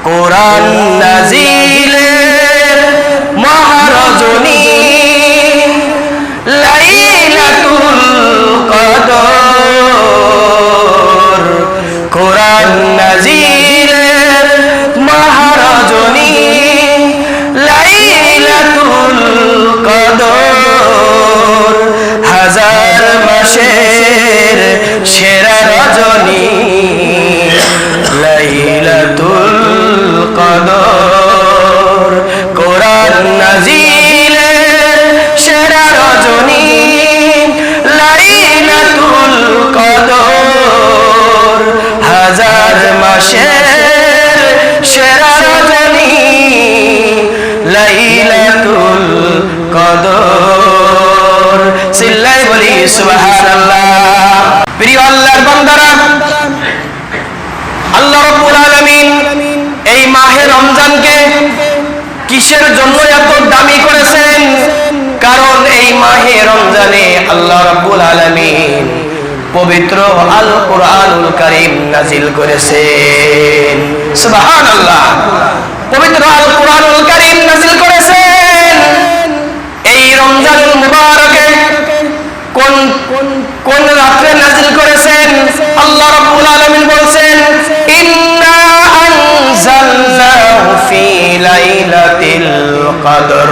কোরআন নাজিলের মহারজনী লাইলাতুল কদর, কোরআন নাজিলের মহারজনী লাইলাতুল কদর, হাজার মাসের সেরা রজনী লাইলাতুল কদর, কোরআন নাজিলের সেরা রজনী লাইলাতুল কদর, হাজার মাসের সেরা রজনী লাইলাতুল কদর। চিল্লাই বলি সুবহানাল্লাহ। প্রিয় আল্লাহর বান্দারা, আল্লাহ রাব্বুল আলামিন এই মাহে রমজানকে কিসের জন্য এত দামি করেছেন? কারণ এই মাহে রমজানে আল্লাহ রাব্বুল আলামিন পবিত্র আল কোরআনুল কারীম নাজিল করেছেন। সুবহানাল্লাহ। পবিত্র আল কোরআনুল কারীম নাজিল করেছেন এই রমজানুল মুবারকে। কোন কোন রাতে নাজিল করেছেন? আল্লাহ রাব্বুল আলামিন বলেন, ইন্না আনজালনাহু ফি লাইলাতিল কদর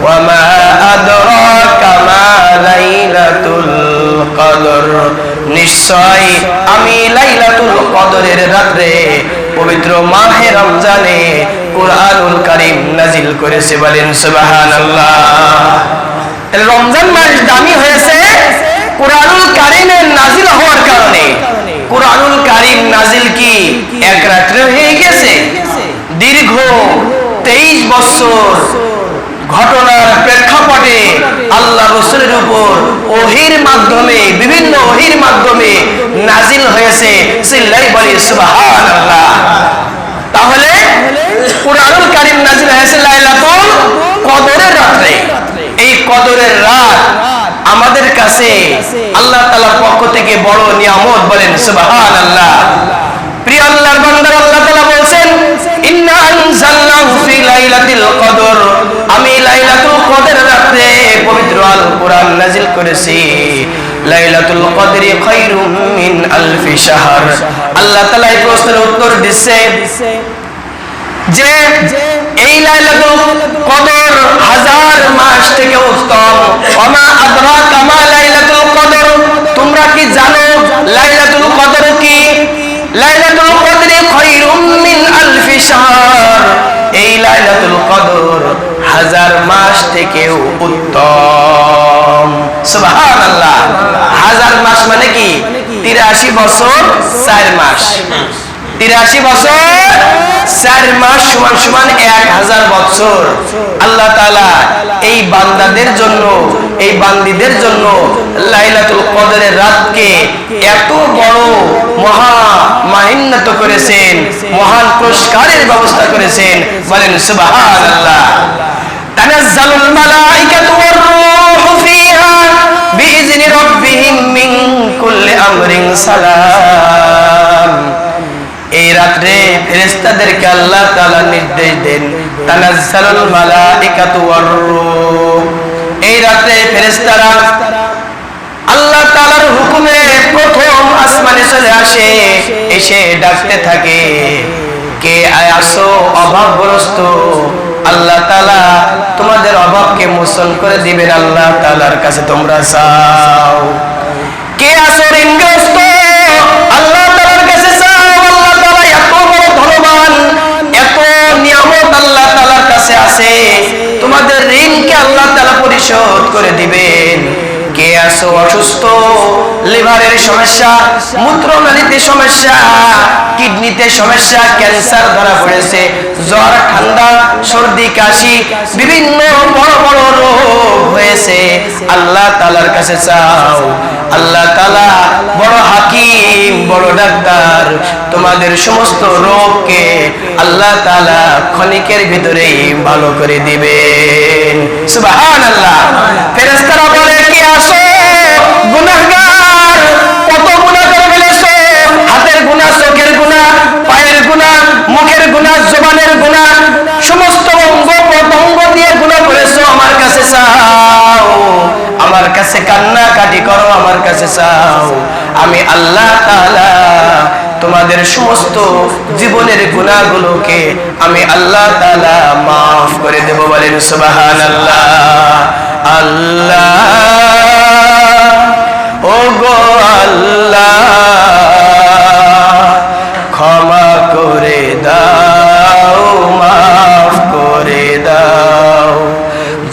ওয়া মা আদরাকা মা লাইলাতুল কদর, নিশ্চয় আমি লাইলাতুল কদরের রাতে পবিত্র মাহে রমজানে কোরআনুল কারীম নাজিল করেছি। বলেন সুবহানাল্লাহ। রমজান মাস দামি হয়েছে কোরআনুল কারীমের নাজিল হওয়ার কারণে। কোরআনুল কারীম নাজিল কি এক রাত্রে হয়ে গেছে? দীর্ঘ 23 বছর ঘটনার প্রেক্ষাপটে আল্লাহ রাসূলের উপর ওহীর মাধ্যমে, বিভিন্ন ওহীর মাধ্যমে নাজিল হয়েছে। চিল্লাই বলি সুবহানাল্লাহ। তাহলে কোরআনুল কারীম নাজিল হয়েছে লাইলাতুল কদরের রাতে। এই কদরের রাত আমাদের কাছে আল্লাহ তাআলার পক্ষ থেকে বড় নিয়ামত। বলেন সুবহানাল্লাহ। প্রিয় আল্লাহর বান্দারা, আল্লাহ তাআলা বলেন, ইন্না আনজালনাহু ফি লাইলাতিল কদর, আমি লাইলাতুল কদরের রাতে পবিত্র আল কোরআন নাজিল করেছি। লাইলাতুল কদরি খায়রুম মিন আলফি শাহর। আল্লাহ তাআলা এই প্রশ্নের উত্তর দিচ্ছে যে এই লাইলাতুল কদর হাজার মাস থেকে উত্তম। ওমা আদরাকা মা লাইলাতুল কদর, তোমরা কি জানো লাইলাতুল কদর কি? লাইলাতুল কদরি খায়রুম মিন আলফি শাহর, এই লাইলাতুল কদর হাজার মাস থেকেও উত্তম। সুবহানাল্লাহ। হাজার মাস মানে কি? 83 বছর 4 মাস। 83 বছর 4 মাস সমান সমান 1000 বছর। আল্লাহ তাআলা এই বান্দাদের জন্য, এই বান্দীদের জন্য লাইলাতুল কদরের রাতকে এত বড় মাহিন্নত করেছেন, মহান পুরস্কারের ব্যবস্থা করেছেন। বলেন সুবহানাল্লাহ। তানাজ্জালুল মালাইকাতু ওয়ার রূহু ফিহা বিইذনি রাব্বিহিম মিন কুল্লি আমরিন সালাম। এই রাতে ফেরেশতাদেরকে আল্লাহ তাআলা নির্দেশ দেন, তানাজ্জালুল মালাইকাতু ওয়ার রূহ। এই রাতে ফেরেশতারা আল্লাহ তাআলার হুকুমে প্রথম আসমানে চলে আসে, এসে ডাকতে থাকে, কে আসো অভাবগ্রস্ত, আল্লাহ তাআলা তোমাদের অভাবকে মোচন করে দিবেন। আল্লাহ তাআলার কাছে তোমরা চাও। কে আসো ঋণগ্রস্ত, আল্লাহ তাআলার কাছে চাও। আল্লাহ তাআলা এত বড় ধনবান, এত নিয়ামত আল্লাহ তাআলার কাছে আছে, তোমাদের ঋণকে আল্লাহ তাআলা পরিশোধ করে দিবেন। কে আসো অসুস্থ, লিভারের সমস্যা, মূত্রনালীতে সমস্যা, কিডনিতে সমস্যা, ক্যান্সার ধরা পড়েছে, জ্বর, ঠান্ডা, সর্দি, কাশি, বিভিন্ন বড় বড় রোগ হয়েছে, আল্লাহ তাআলার কাছে চাও। আল্লাহ তাআলা বড় হাকিম, বড় ডাক্তার, তোমাদের সমস্ত রোগকে আল্লাহ তাআলা ক্ষণিকের ভিতরেই ভালো করে দিবেন। সুবহানাল্লাহ। ফেরেশতারা বলে, কে আসো গুনাহগার, কত গুনাহ করে ফেলেছো, হাতের গুনাহ, চোখের গুনাহ, পায়ের গুনাহ, মুখের গুনাহ, কাছে কান্নাকাটি করো, আমার কাছে চাও, আমি আল্লাহ তাআলা তোমাদের সমস্ত জীবনের গুনাহগুলোকে আমি আল্লাহ তাআলা মাফ করে দেব। বলেন সুবহানাল্লাহ। আল্লাহ ও গো আল্লাহ, ক্ষমা করে দাও, মাফ করে দাও।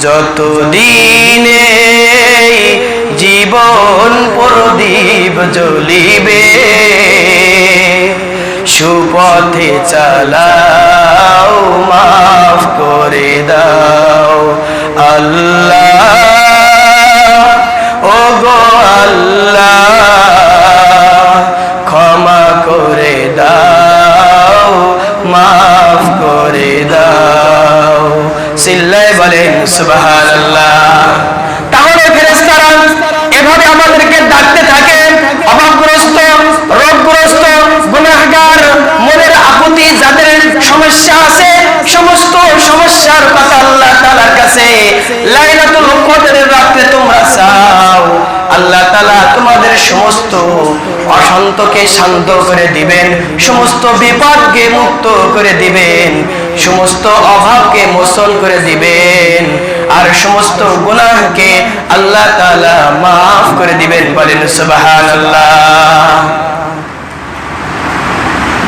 যতদিনে জীবন প্রদীপ জ্বলিবে, সুপথে চালাও, মাফ করে দাও। আল্লাহ ও গো আল্লাহ, ক্ষমা করে দাও, মাফ করে দাও। চিল্লায় বলেন সুবহানাল্লাহ। তাহলে ফেরেশতারা এভাবে আমাদেরকে ডাকতে থাকে, অভাবগ্রস্ত, রোগগ্রস্ত, গুনাহগার, মনের আকুতি যাদের সমস্যা আছে, সমস্ত সমস্যার কথা আল্লাহ তাআলার কাছে লাইলাতুল কদরের রাতে তোমরা চাও, আল্লাহ তাআলা তোমাদের সমস্ত অশান্তকে শান্ত করে দিবেন, সমস্ত বিপদকে মুক্ত করে দিবেন, সমস্ত অভাবকে মোচন করে দিবেন, আর সমস্ত গুনাহকে আল্লাহ তাআলা মাফ করে দিবেন। বলেন সুবহানাল্লাহ।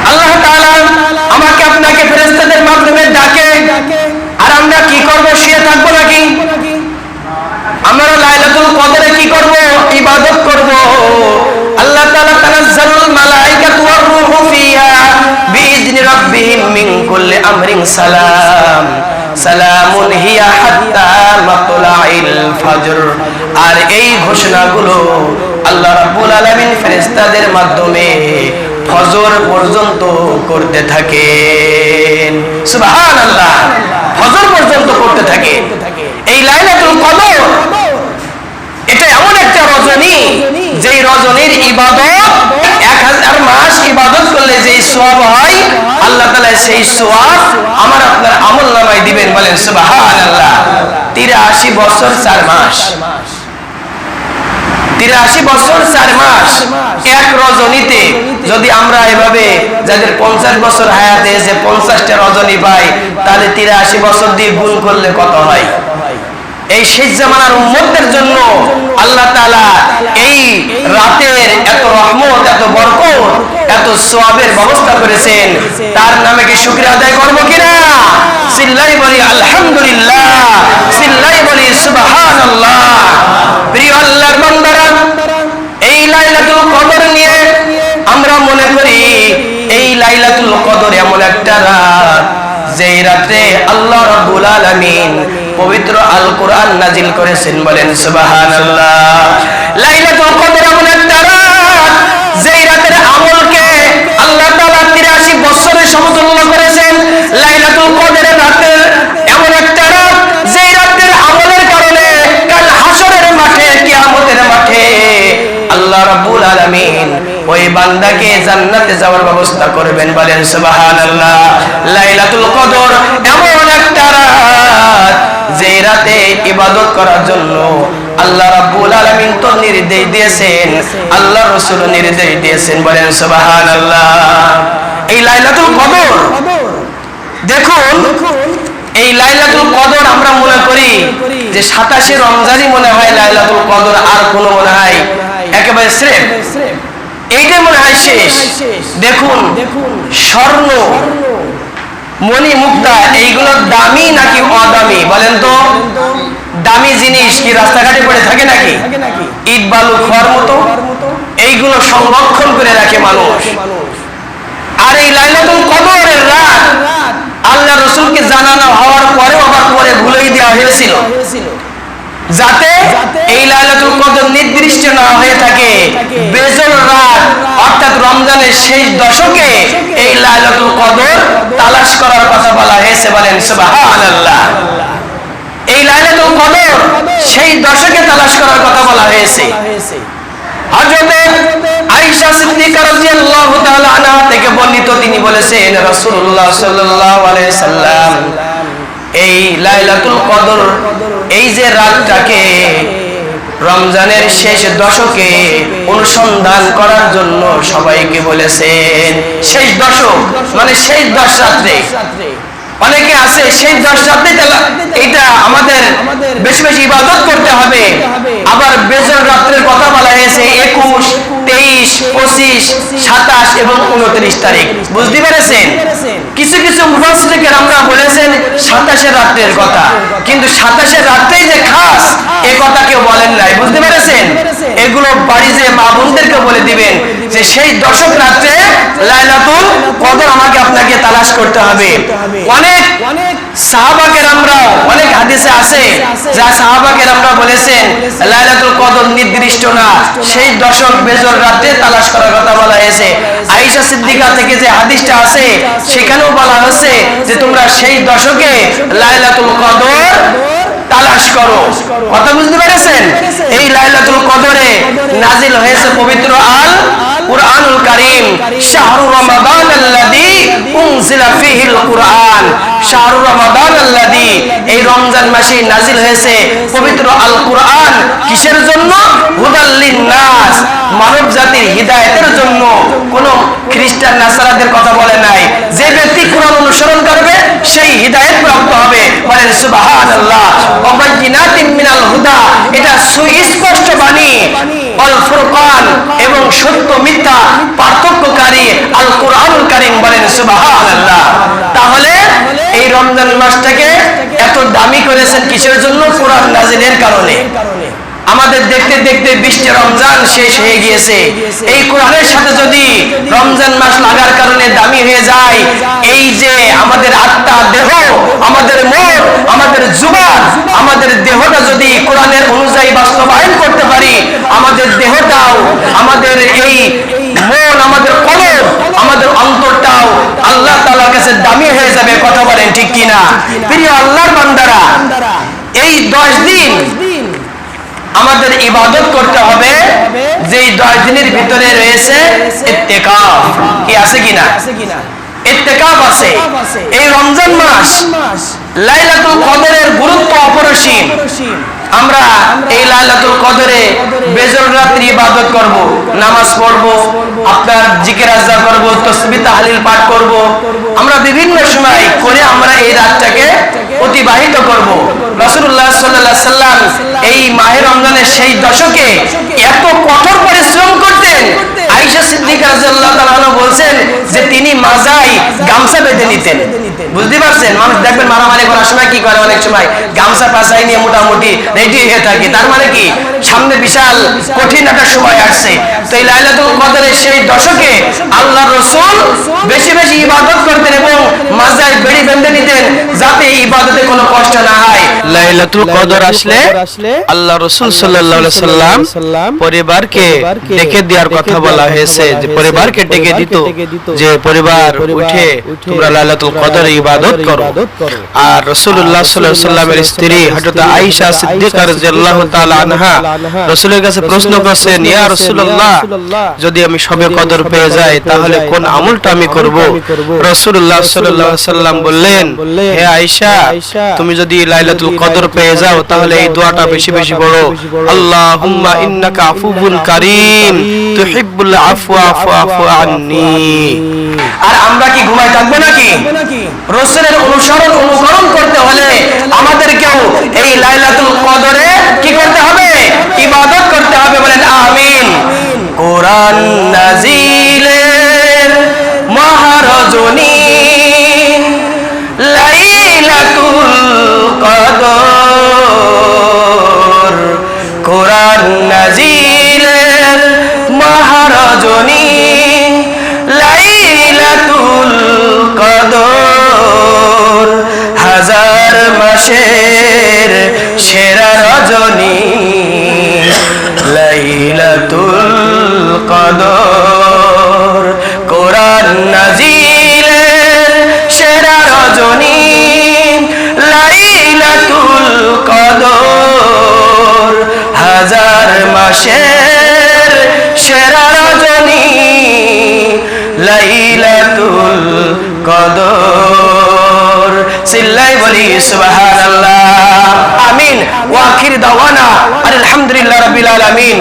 আল্লাহ তাআলা আমাকে আপনাকে ফেরেশতাদের মাধ্যমে ডাকে, আর আমরা কি করব? শুয়ে থাকবো নাকি? আমরা লাইলাতুল কদরে কি করব? ইবাদত করব। আল্লাহ তাআলা তানাজ্জালুল মালাইকাতু ওয়ার রূহু ফিহা বিইذনি রাব্বিহিম মিন কুল্লি আমরিন সালাম, সালামুন হিয়া হাত্তা মাতলাইল ফজর। আর এই ঘোষণাগুলো আল্লাহ রাব্বুল আলামিন ফেরেশতাদের মাধ্যমে ফজর পর্যন্ত করতে থাকেন। সুবহানাল্লাহ। ফজর পর্যন্ত করতে থাকে। এই লাইলাতুল কদর এটা এমন একটা রজনী, যেই রজনীর ইবাদত 1000 মাস ইবাদত করলে যেই সওয়াব হয়, আল্লাহ তাআলা সেই সওয়াব আমার আপনার আমলনামায় দিবেন। বলেন সুবহানাল্লাহ। 83 বছর 4 মাস, 83 বছর 4 মাস এক রজনীতে যদি আমরা এভাবে যাদের 50 বছর হায়াত এসে 50টা রজনী পাই, তাহলে 83 বছর দিয়ে গুণ করলে কত হয়? এই শেষ জামানার উম্মতদের জন্য আল্লাহ তাআলা এই রাতের এত রহমত, এত বরকত, এত সওয়াবের ব্যবস্থা করেছেন। তার নামে কি শুকরিয়া আদায় করব কিনা? চিল্লাই বলি আলহামদুলিল্লাহ, চিল্লাই বলি সুবহানাল্লাহ। প্রিয় আল্লাহর বান্দারা, এই লাইলাতুল কদর নিয়ে আমরা মনে করি এই লাইলাতুল কদর এমন একটা রাত, যেই রাতে আল্লাহ রাব্বুল আলামিন পবিত্র আল কোরআন নাজিল করেছেন। বলেন সুবহানাল্লাহ। লাইলাতুল কদর এমন একটা রাত, যেই রাতের আমলকে আল্লাহ তাআলা 83 বছরের সমতুল্য করেছেন। লাইলাতুল কদরের রাতে এমন একটা রাত, যেই রাতের আমলের কারণে কাল হাসরের মাঠে, কিয়ামতের মাঠে আল্লাহ রাব্বুল আলামিন ওই বান্দাকে জান্নাতে যাওয়ার ব্যবস্থা করবেন। বলেন সুবহানাল্লাহ। লাইলাতুল কদর এমন একটা রাত, যে রাতে ইবাদত করার জন্য আল্লাহ রাব্বুল আলামিন তো নির্দেশ দিয়েছেন, আল্লাহ রাসূল নির্দেশ দিয়েছেন। বলেন সুবহানাল্লাহ। এই লাইলাতুল কদর দেখুন, এই লাইলাতুল কদর আমরা মনে করি যে 27 রমজানই মনে হয় লাইলাতুল কদর, আর কোন মনে হয় একেবারে স্রেফ এইটা মনে হয় শেষ। দেখুন, স্বর্ণ, মণি, মুক্তা এইগুলো দামি নাকি অদামি? বলেন তো। দামি জিনিস কি রাস্তাঘাটে পড়ে থাকে নাকি? ইট বালু খোয়ার মতো এইগুলো সংরক্ষণ করে রাখে মানুষ। আর এই লাইলাতুল কদরের রাত আল্লাহ রাসূলকে জানানো হওয়ার পরেও আবার পরে ভুলেই দেওয়া হয়েছিল, যাতে এই লাইলাতুল কদর নির্দিষ্ট না হয়ে থাকে। বেজল রাত অর্থাৎ রমজানের শেষ দশকে এই লাইলাতুল কদর তালাশ করার কথা বলা হয়েছে। বলেন সুবহানাল্লাহ। এই লাইলাতুল কদর সেই দশকে তালাশ করার কথা বলা হয়েছে। হযরত আয়েশা সিদ্দিকা রাদিয়াল্লাহু তাআলা আনহা থেকে বর্ণিত, তিনি বলেছেন রাসূলুল্লাহ সাল্লাল্লাহু আলাইহি সাল্লাম এই লাইলাতুল কদর, এই যে রাতটাকে রমজানের শেষ দশকে অনুসন্ধান করার জন্য সবাইকে বলেছেন। শেষ দশক মানে শেষ 10 রাত্রে। অনেকে আছে সেই 10 রাত্রে এটা আমাদের বেশি বেশি ইবাদত করতে হবে। আবার বেজর রাত্রের কথা বলা হয়েছে 21, 23, 25, 27 এবং 29 তারিখ। বুঝতে পেরেছেন? কিছু কিছু মুফাসসির আমরা বলেছেন 27 রাত্রের কথা, কিন্তু 27 রাত্রেই যে খাস এই কথা কেউ বলেন নাই। বুঝতে পেরেছেন? এগুলো বাড়ি যে মা বোনদেরকে বলে দিবেন যে সেই দশক রাত্রে লাইলাতুল কদর আমাকে আপনাকে তালাশ করতে হবে। অনেক সাহাবা কেরামরা অনেক হাদিসে আছে যা সাহাবা কেরামরা বলেছেন লাইলাতুল কদর নির্দিষ্ট না, সেই দশক বেজর রাতে তালাশ করার কথা বলা হয়েছে। আয়েশা সিদ্দিকা থেকে যে হাদিসটা আছে সেখানেও বলা হচ্ছে যে তোমরা সেই দশকে লাইলাতুল কদর তালাশ করো। কথা বুঝতে পেরেছেন? এই লাইলাতুল কদরে নাজিল হয়েছে পবিত্র আল কুরআনুল কারীম। শাহরু রমাদানাল্লাযী উনজিলা ফীহিল কুরআন। শাহরু রমাদানাল্লাযী, এই রমজান মাসে নাজিল হয়েছে পবিত্র আল কুরআন। কিসের জন্য? হুদাল লিন্নাস, মানব জাতির হিদায়াতের জন্য। কোন খ্রিস্টান নাসারাদের কথা বলে নাই। যে ব্যক্তি কুরআন অনুসরণ করবে সেই হিদায়াত প্রাপ্ত হবে। বলেন সুবহানাল্লাহ। ওয়াবাইয়িনাতিন মিনাল হুদা, এটা সুস্পষ্ট বাণী। আল ফুরকান, এবং সত্য মিথ্যা পার্থক্যকারী আল কুরআনুল কারীম। বলেন সুবহানাল্লাহ। তাহলে এই রমজান মাসটাকে এত দামি করেছেন কিসের জন্য? কোরআন নাজিলের কারণে। আমাদের দেখতে দেখতে 20টা রমজান শেষ হয়ে গিয়েছে। এই কোরআনের সাথে যদি রমজান মাস লাগার কারণে দামি হয়ে যায়, এই যে আমাদের আত্মা, দেহ, আমাদের মন, আমাদের জুবান, আমাদের দেহটা যদি কোরআনের অনুযায়ী বাস্তবায়ন করতে পারি, আমাদের দেহটাও, আমাদের এই মন, আমাদের কলব, আমাদের অন্তরটাও আল্লাহ তাআলার কাছে দামি হয়ে যাবে। কথা বলেন ঠিক কিনা? প্রিয় আল্লাহর বান্দারা, এই 10 দিন আমাদের ইবাদত করতে হবে, যেই 10 দিনের ভিতরে রয়েছে ইত্তেকাফ। কি আছে কিনা? ইত্তেকাফ আছে। এই রমজান মাস লাইলাতুল কদরের গুরুত্ব অপরিসীম। আমরা এই লাইলাতুল কদরে বেজর রাত্রি ইবাদত করব, নামাজ পড়ব, আপনার জিকির আজকার করব, তাসবিহ তাহলিল পাঠ করব। আমরা বিভিন্ন সময় করে আমরা এই রাতটাকে অতিবাহিত করব। রাসূলুল্লাহ সাল্লাল্লাহু আলাইহি সাল্লাম এই মাহে রমজানের সেই দশকে এত কঠোর পরিশ্রম করতেন। আয়েশা সিদ্দিকা রাদিয়াল্লাহু তাআলা বলছেন যে তিনি মাজায় গামছা বেঁধে নিতেন। বুঝতে পারছেন? মানুষ দেখবেন মারামারি করার সময় কি করে, অনেক সময় গামছা পাশায় নিয়ে মোটামুটি রেডি হয়ে থাকে। তার মানে কি সামনে বিশাল কঠিন একটা সময় আসছে। তো এই লাইলাতুল কদরের সেই দশকে আল্লাহর রাসূল বেশি বেশি ইবাদত করতেন এবং মাজায় বেড়ি বেঁধে নিতেন যাতে এই ইবাদতে কোনো কষ্ট না হয়। লাইলাতুল কদর আসলে আল্লাহ রাসূল সাল্লাল্লাহু আলাইহি সাল্লাম পরিবারকে ডেকে দেওয়ার কথা বলা হয়েছে, যে পরিবারকে ডেকে দিত যে পরিবার উঠে তোমরা লাইলাতুল কদরে ইবাদত করো। আর রাসূলুল্লাহ সাল্লাল্লাহু আলাইহি সাল্লামের স্ত্রী হযরত আয়েশা সিদ্দিকা রাদিয়াল্লাহু তাআলা আনহা রাসূলের কাছে প্রশ্ন করেন, ইয়া রাসূলুল্লাহ, যদি আমি শবে কদর পেয়ে যাই তাহলে কোন আমলটা আমি করব? রাসূলুল্লাহ সাল্লাল্লাহু আলাইহি সাল্লাম বললেন, হে আয়েশা, তুমি যদি লাইলাতুল কদর পেয়ে যাও তাহলে এই দোয়াটা বেশি বেশি পড়ো, আল্লাহুম্মা ইন্নাকা আফুবুন কারীম তুহিব্বুল আফওয়া ফাফু আন্নী। আর আমরা কি ঘুমায় থাকবো নাকি? রাসূলের অনুকরণ করতে হলে আমাদেরকেও এই লাইলাতুল কদরে কি করতে হবে? ইবাদত করতে হবে। বলেন আমিন। কোরআন নাজিলের মহারজনী লাইলাতুল কদর, কোরআন নাজিলের মহারজনী লাইলাতুল কদর, হাজার মাসের সেরা রজনী লাইলাতুল কদর, কোরআন নাজিলের সেরা রজনী লাইলাতুল কদর, হাজার মাসের সেরা রজনী লাইলাতুল কদর। সিল্লাই বলি সুবহানাল্লাহ। আমিন। ওয়া আখির দাওয়ানা আলহামদুলিল্লাহ রাব্বিল রাব্বিল আলামিন।